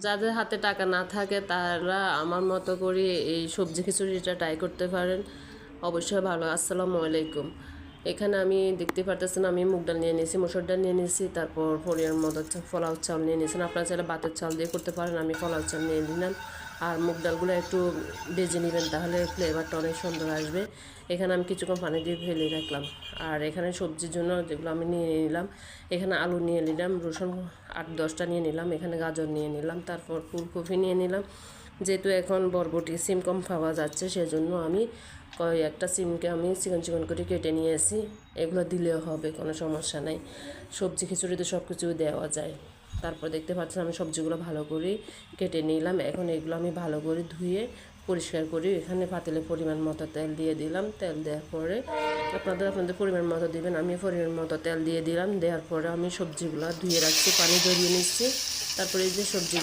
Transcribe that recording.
যাদের হাতে টাকা না থাকে তারা আমার মতো করে এই সবজি খিচুড়িটা ট্রাই করতে পারেন, অবশ্যই ভালো। আসসালামু আলাইকুম। এখানে আমি দেখতে পারতেছেন আমি মুগ ডাল নিয়ে নিয়েছি, মসুর ডাল নিয়ে নিয়েছি, তারপর পরিমাণ মতো পোলাও চাল নিয়ে নিয়েছেন। আপনারা চাইলে ভাতের চাল দিয়ে করতে পারেন, আমি পোলাও চাল নিয়ে নিলাম। আর মুগ ডালগুলো একটু ভেজে নেবেন, তাহলে ফ্লেভারটা অনেক সুন্দর আসবে। এখানে আমি কিছুক্ষণ পানি দিয়ে ফেলে রাখলাম। আর এখানে সবজির জন্য যেগুলো আমি নিয়ে নিলাম, এখানে আলু নিয়ে নিলাম, রসুন 8-10টা নিয়ে নিলাম, এখানে গাজর নিয়ে নিলাম, তারপর ফুলকপি নিয়ে নিলাম। যেহেতু এখন বরবটি সিম কম পাওয়া যাচ্ছে, সেজন্য আমি একটা সিমকে আমি চিকন চিকন করে কেটে নিয়েছি। এগুলো দিলেও হবে, কোনো সমস্যা নাই। সবজি খিচুড়িতে সব কিছুই দেওয়া যায়। তারপর দেখতে পাচ্ছেন আমি সবজিগুলো ভালো করে কেটে নিলাম। এখন এগুলো আমি ভালো করে ধুয়ে পরিষ্কার করি। এখানে পাতিলে পরিমাণ মতো তেল দিয়ে দিলাম। তেল দেওয়ার পরে আপনাদের পরিমাণ মতো দিবেন, আমি পরিমাণ মতো তেল দিয়ে দিলাম। দেওয়ার পরে আমি সবজিগুলো ধুয়ে রাখছি, পানি জড়িয়ে নিচ্ছি। তারপরে এই যে সবজিগুলো